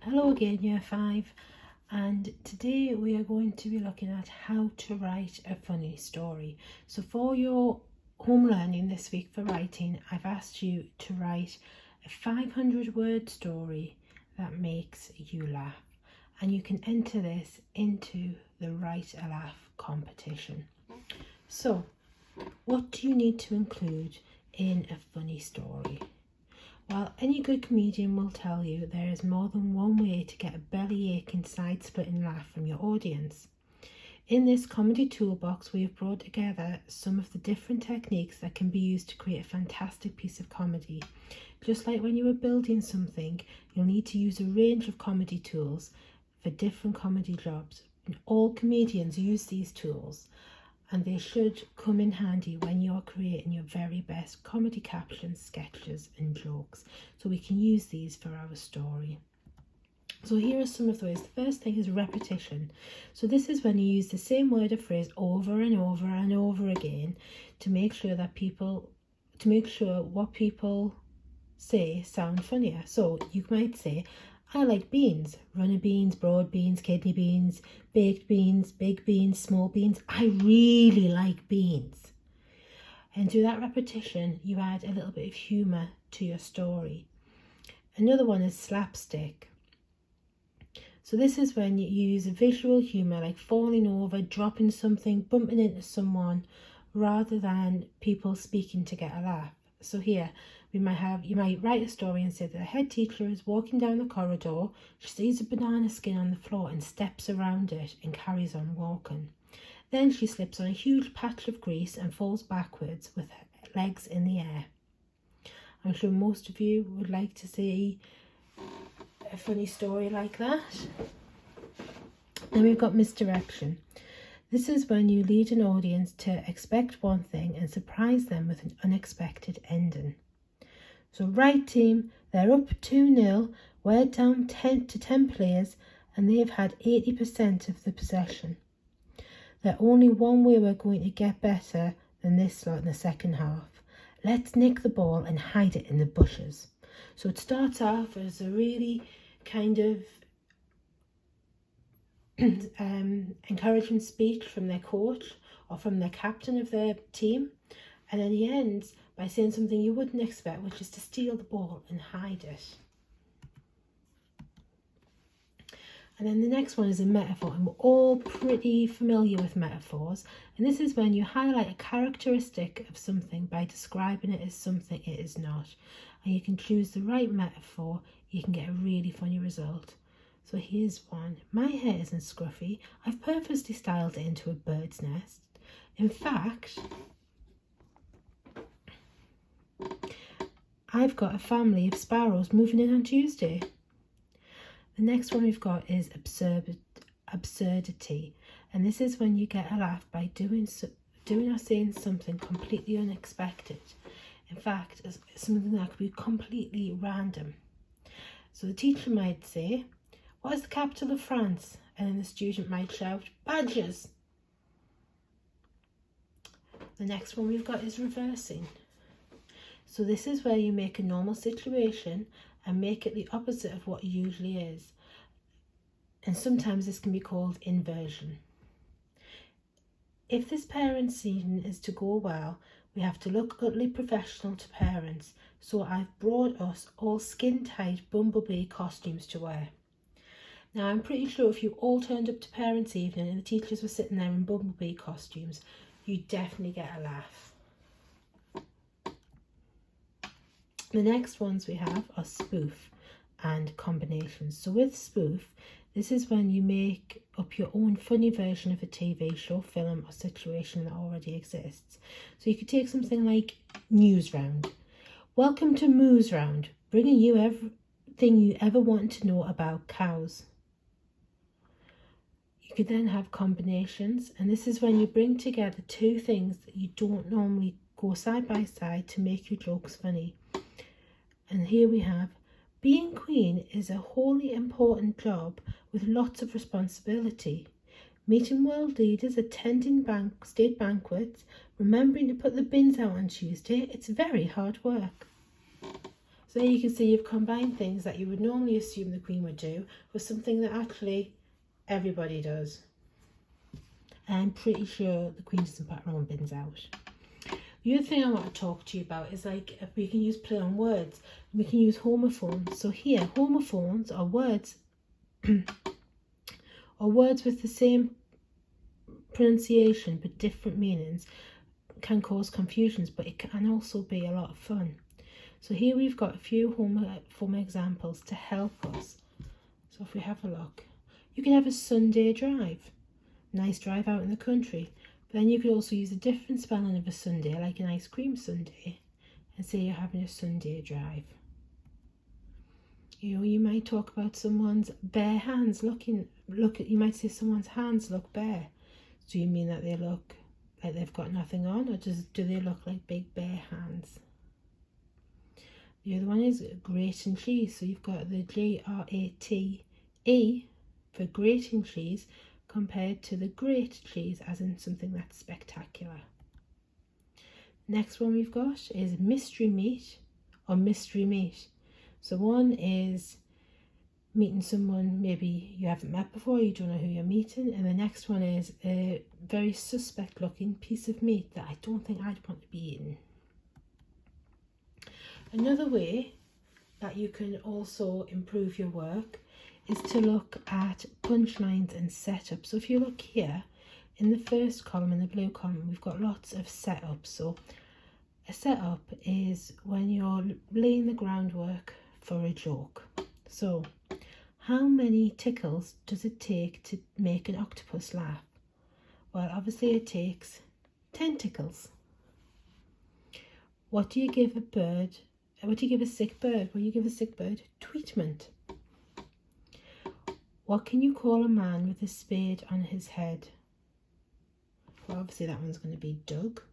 Hello again, Year 5, and today we are going to be looking at how to write a funny story. So for your home learning this week for writing, I've asked you to write a 500-word story that makes you laugh, and you can enter this into the Write a Laugh competition. So what do you need to include in a funny story? Well, any good comedian will tell you there is more than one way to get a belly-aching, side-splitting laugh from your audience. In this comedy toolbox, we have brought together some of the different techniques that can be used to create a fantastic piece of comedy. Just like when you are building something, you'll need to use a range of comedy tools for different comedy jobs. And all comedians use these tools, and they should come in handy when you are creating your very best comedy captions, sketches and jokes. So we can use these for our story. So here are some of the ways. The first thing is repetition. So this is when you use the same word or phrase over and over and over again to make sure what people say sound funnier. So you might say, I like beans, runner beans, broad beans, kidney beans, baked beans, big beans, small beans. I really like beans. And through that repetition, you add a little bit of humour to your story. Another one is slapstick. So this is when you use visual humour like falling over, dropping something, bumping into someone, rather than people speaking to get a laugh. So here, you might write a story and say that the head teacher is walking down the corridor, she sees a banana skin on the floor and steps around it and carries on walking. Then she slips on a huge patch of grease and falls backwards with her legs in the air. I'm sure most of you would like to see a funny story like that. Then we've got misdirection. This is when you lead an audience to expect one thing and surprise them with an unexpected ending. So right team, they're up 2-0, we're down 10 players and they've had 80% of the possession. There's only one way we're going to get better than this lot in the second half. Let's nick the ball and hide it in the bushes. So it starts off as a really kind of encouraging speech from their coach or from the captain of their team, and then he ends by saying something you wouldn't expect, which is to steal the ball and hide it. And then the next one is a metaphor, and we're all pretty familiar with metaphors, and this is when you highlight a characteristic of something by describing it as something it is not, and you can choose the right metaphor, you can get a really funny result. So here's one. My hair isn't scruffy. I've purposely styled it into a bird's nest. In fact, I've got a family of sparrows moving in on Tuesday. The next one we've got is absurdity. And this is when you get a laugh by doing or saying something completely unexpected. In fact, something that could be completely random. So the teacher might say, what is the capital of France? And then the student might shout, badgers. The next one we've got is reversing. So this is where you make a normal situation and make it the opposite of what it usually is. And sometimes this can be called inversion. If this parents' evening is to go well, we have to look utterly professional to parents. So I've brought us all skin-tight bumblebee costumes to wear. Now, I'm pretty sure if you all turned up to parents' evening and the teachers were sitting there in bumblebee costumes, you'd definitely get a laugh. The next ones we have are spoof and combinations. So with spoof, this is when you make up your own funny version of a TV show, film or situation that already exists. So you could take something like News Round. Welcome to Moose Round, bringing you everything you ever wanted to know about cows. You could then have combinations, and this is when you bring together two things that you don't normally go side by side to make your jokes funny. And here we have, being queen is a wholly important job with lots of responsibility. Meeting world leaders, attending state banquets, remembering to put the bins out on Tuesday, it's very hard work. So there you can see you've combined things that you would normally assume the Queen would do with something that actually everybody does. I'm pretty sure the Queen doesn't put her own bins out. The other thing I want to talk to you about is like if we can use play on words. We can use homophones. So here, homophones are words or words with the same pronunciation but different meanings can cause confusions, but it can also be a lot of fun. So here we've got a few homophone examples to help us. So if we have a look, you can have a Sunday drive, nice drive out in the country. But then you could also use a different spelling of a Sunday, like an ice cream sundae, and say you're having a Sunday drive. You know, you might talk about someone's bare hands. You might say someone's hands look bare. Do you mean that they look like they've got nothing on, or do they look like big bare hands? The other one is grating cheese. So you've got the Grate for grating cheese compared to the great cheese, as in something that's spectacular. Next one we've got is mystery meat or mystery meat. So one is meeting someone maybe you haven't met before, you don't know who you're meeting, and the next one is a very suspect looking piece of meat that I don't think I'd want to be eating. Another way that you can also improve your work is to look at punchlines and setups. So if you look here in the first column, in the blue column, we've got lots of setups. So a setup is when you're laying the groundwork for a joke. So how many tickles does it take to make an octopus laugh? Well, obviously it takes 10 tickles. What do you give a bird? What do you give a sick bird? Well, you give a sick bird treatment. What can you call a man with a spade on his head? Well, obviously that one's going to be Doug.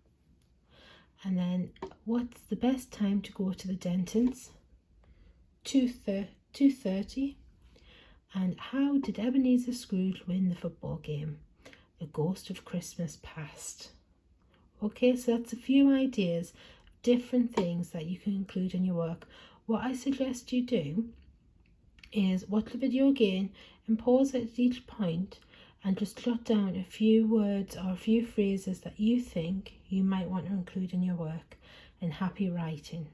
And then, what's the best time to go to the dentist? 2:30. And how did Ebenezer Scrooge win the football game? The ghost of Christmas past. Okay, so that's a few ideas, different things that you can include in your work. What I suggest you do is watch the video again and pause at each point and just jot down a few words or a few phrases that you think you might want to include in your work. And happy writing.